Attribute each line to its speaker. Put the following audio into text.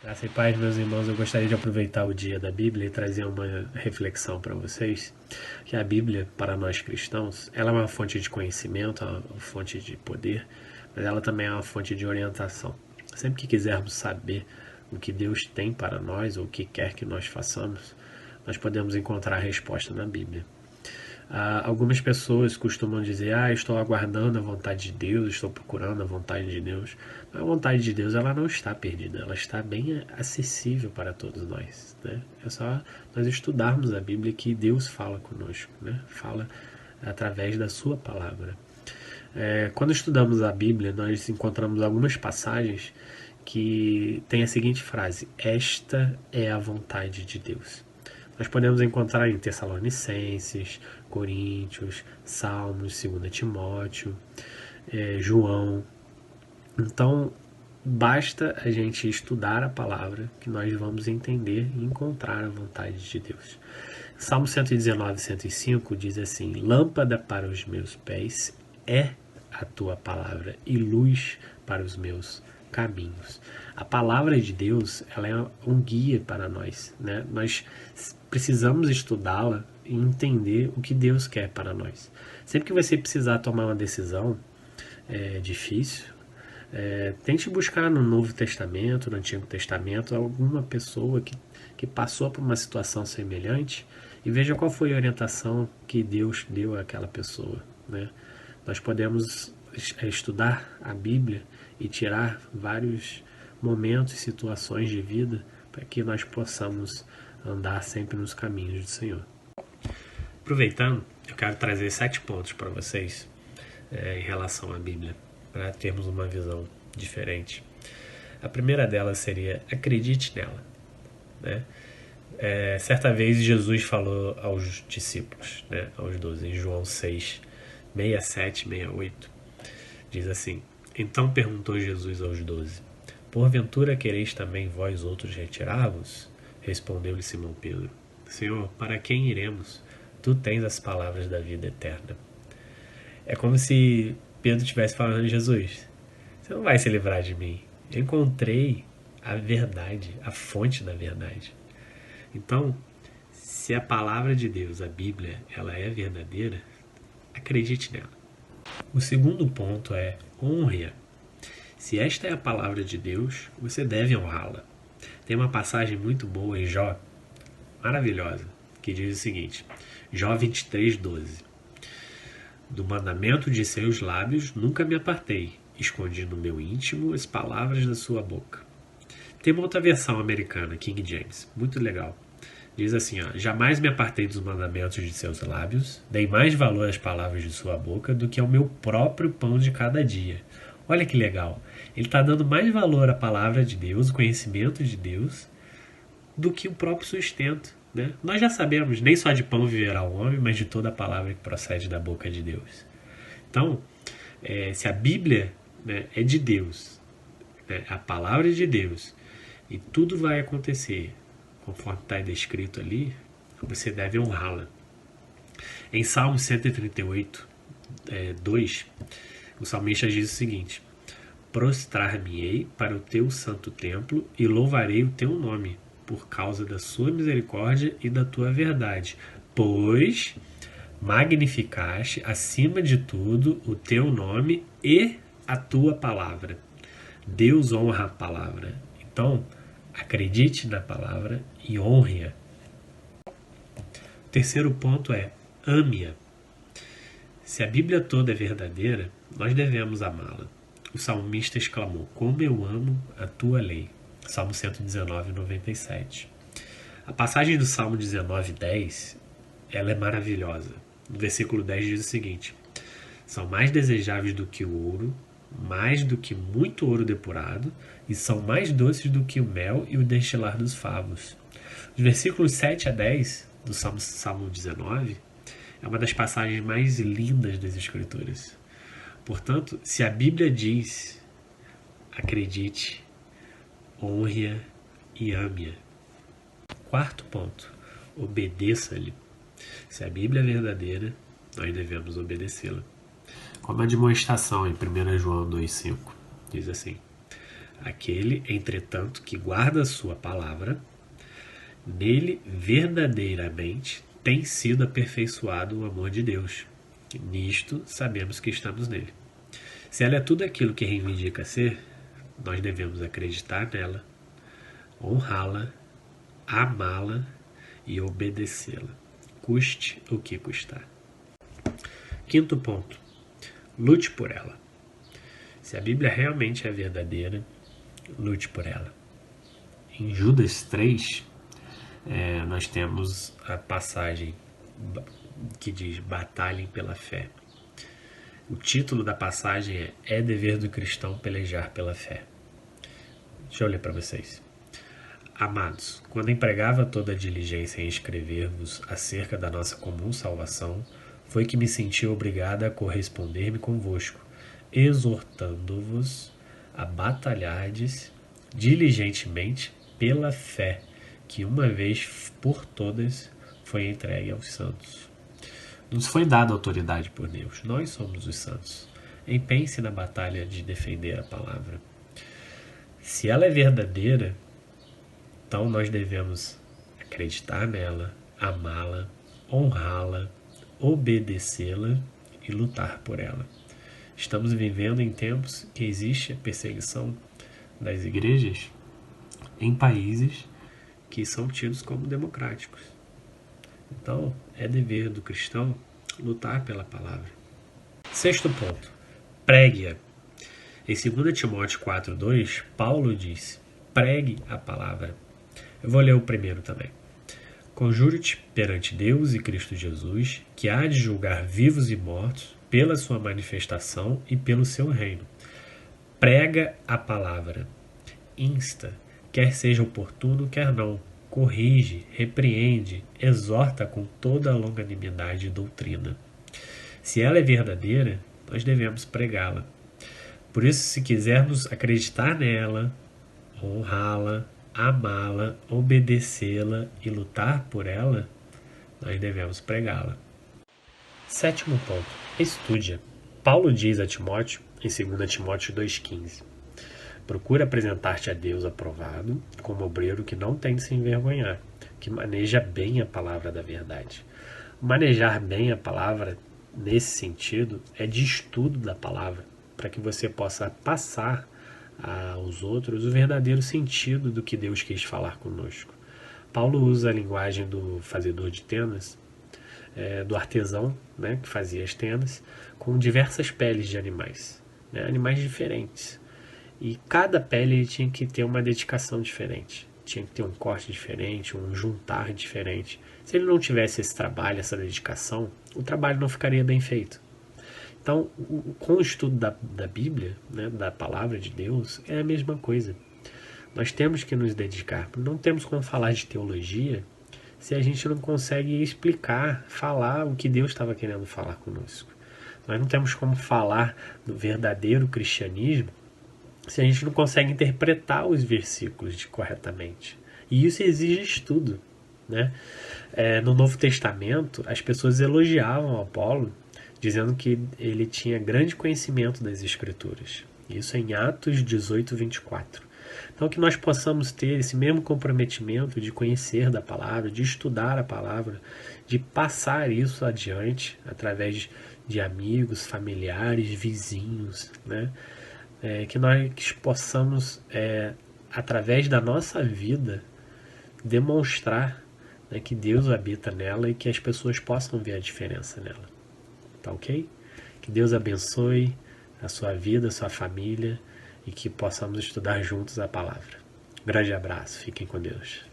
Speaker 1: Graça e paz, meus irmãos, eu gostaria de aproveitar o dia da Bíblia e trazer uma reflexão para vocês, que a Bíblia, para nós cristãos, ela é uma fonte de conhecimento, é uma fonte de poder, mas ela também é uma fonte de orientação. Sempre que quisermos saber o que Deus tem para nós ou o que quer que nós façamos, nós podemos encontrar a resposta na Bíblia. Algumas pessoas costumam dizer: estou aguardando a vontade de Deus, estou procurando a vontade de Deus. Mas a vontade de Deus, ela não está perdida, ela está bem acessível para todos nós, né? É só nós estudarmos a Bíblia que Deus fala conosco, né? Fala através da sua palavra. Quando estudamos a Bíblia, nós encontramos algumas passagens que tem a seguinte frase: esta é a vontade de Deus. Nós podemos encontrar em Tessalonicenses, Coríntios, Salmos, 2 Timóteo, João. Então, basta a gente estudar a palavra que nós vamos entender e encontrar a vontade de Deus. Salmo 119, 105 diz assim: lâmpada para os meus pés é a tua palavra e luz para os meus caminhos. A palavra de Deus, ela é um guia para nós, né? Nós precisamos estudá-la e entender o que Deus quer para nós. Sempre que você precisar tomar uma decisão difícil, tente buscar no Novo Testamento, no Antigo Testamento, alguma pessoa que passou por uma situação semelhante e veja qual foi a orientação que Deus deu àquela pessoa, né? Nós podemos estudar a Bíblia e tirar vários momentos e situações de vida para que nós possamos andar sempre nos caminhos do Senhor. Aproveitando, eu quero trazer 7 pontos para vocês em relação à Bíblia, para termos uma visão diferente. A primeira delas seria: acredite nela, né? Certa vez Jesus falou aos discípulos, né, aos 12, em João 6, 67, 68, diz assim: então perguntou Jesus aos 12: porventura quereis também vós outros retirar-vos? Respondeu-lhe Simão Pedro: Senhor, para quem iremos? Tu tens as palavras da vida eterna. É como se Pedro estivesse falando: Jesus, você não vai se livrar de mim. Eu encontrei a verdade, a fonte da verdade. Então, se a palavra de Deus, a Bíblia, ela é verdadeira, acredite nela. O segundo ponto é: honre-a. Se esta é a palavra de Deus, você deve honrá-la. Tem uma passagem muito boa em Jó, maravilhosa, que diz o seguinte: Jó 23, 12. Do mandamento de seus lábios nunca me apartei, escondi no meu íntimo as palavras da sua boca. Tem uma outra versão americana, King James, muito legal. Diz assim: jamais me apartei dos mandamentos de seus lábios, dei mais valor às palavras de sua boca do que ao meu próprio pão de cada dia. Olha que legal. Ele está dando mais valor à palavra de Deus, o conhecimento de Deus, do que o próprio sustento, né? Nós já sabemos, nem só de pão viverá o homem, mas de toda a palavra que procede da boca de Deus. Então, se a Bíblia, né, é de Deus, né, a palavra é de Deus, e tudo vai acontecer conforme está descrito ali, você deve honrá-la. Em Salmo 138, 2, o salmista diz o seguinte: prostrar-me-ei para o teu santo templo e louvarei o teu nome, por causa da sua misericórdia e da tua verdade, pois magnificaste acima de tudo o teu nome e a tua palavra. Deus honra a palavra. Então, acredite na palavra e honre-a. O terceiro ponto é: ame-a. Se a Bíblia toda é verdadeira, nós devemos amá-la. O salmista exclamou: como eu amo a tua lei. Salmo 119, 97. A passagem do Salmo 19, 10, ela é maravilhosa. No versículo 10 diz o seguinte: são mais desejáveis do que o ouro, mais do que muito ouro depurado, e são mais doces do que o mel e o destilar dos favos. Os versículos 7 a 10 do Salmo 19 é uma das passagens mais lindas das Escrituras. Portanto, se a Bíblia diz, acredite, honre-a e ame-a. Quarto ponto: obedeça-lhe. Se a Bíblia é verdadeira, nós devemos obedecê-la. Como a demonstração em 1 João 2,5 diz assim: Aquele, entretanto, que guarda a sua palavra, nele verdadeiramente tem sido aperfeiçoado o amor de Deus. Nisto sabemos que estamos nele. Se ela é tudo aquilo que reivindica ser, nós devemos acreditar nela, honrá-la, amá-la e obedecê-la, custe o que custar. Quinto ponto: lute por ela. Se a Bíblia realmente é verdadeira, lute por ela. Em Judas 3, nós temos a passagem que diz: batalhem pela fé. O título da passagem é dever do cristão pelejar pela fé. Deixa eu ler para vocês. Amados, quando empregava toda a diligência em escrever-vos acerca da nossa comum salvação, foi que me senti obrigada a corresponder-me convosco, exortando-vos a batalhardes diligentemente pela fé, que uma vez por todas foi entregue aos santos. Nos foi dada autoridade por Deus, nós somos os santos. Empenhe-se na batalha de defender a palavra. Se ela é verdadeira, então nós devemos acreditar nela, amá-la, honrá-la, obedecê-la e lutar por ela. Estamos vivendo em tempos que existe a perseguição das igrejas em países que são tidos como democráticos. Então, é dever do cristão lutar pela palavra. Sexto ponto: pregue-a. Em 2 Timóteo 4,2, Paulo diz: pregue a palavra. Eu vou ler o primeiro também. Conjuro-te perante Deus e Cristo Jesus, que há de julgar vivos e mortos pela sua manifestação e pelo seu reino. Prega a palavra. Insta, quer seja oportuno, quer não. Corrige, repreende, exorta com toda a longanimidade e doutrina. Se ela é verdadeira, nós devemos pregá-la. Por isso, se quisermos acreditar nela, honrá-la, amá-la, obedecê-la e lutar por ela, nós devemos pregá-la. Sétimo ponto: estude-a. Paulo diz a Timóteo, em 2 Timóteo 2,15: procura apresentar-te a Deus aprovado, como obreiro que não tem de se envergonhar, que maneja bem a palavra da verdade. Manejar bem a palavra, nesse sentido, é de estudo da palavra, para que você possa passar aos outros o verdadeiro sentido do que Deus quis falar conosco. Paulo usa a linguagem do fazedor de tendas, do artesão, né, que fazia as tendas, com diversas peles de animais, né, animais diferentes. E cada pele ele tinha que ter uma dedicação diferente, tinha que ter um corte diferente, um juntar diferente. Se ele não tivesse esse trabalho, essa dedicação, o trabalho não ficaria bem feito. Então, com o estudo da Bíblia, né, da palavra de Deus, é a mesma coisa. Nós temos que nos dedicar. Não temos como falar de teologia se a gente não consegue explicar, falar o que Deus estava querendo falar conosco. Nós não temos como falar do verdadeiro cristianismo se a gente não consegue interpretar os versículos corretamente. E isso exige estudo, né? No Novo Testamento, as pessoas elogiavam Apolo, dizendo que ele tinha grande conhecimento das Escrituras. Isso em Atos 18, 24. Então, que nós possamos ter esse mesmo comprometimento de conhecer da palavra, de estudar a palavra, de passar isso adiante através de amigos, familiares, vizinhos, né? Que nós possamos, através da nossa vida, demonstrar, né, que Deus habita nela e que as pessoas possam ver a diferença nela. Tá ok? Que Deus abençoe a sua vida, a sua família e que possamos estudar juntos a palavra. Grande abraço, fiquem com Deus.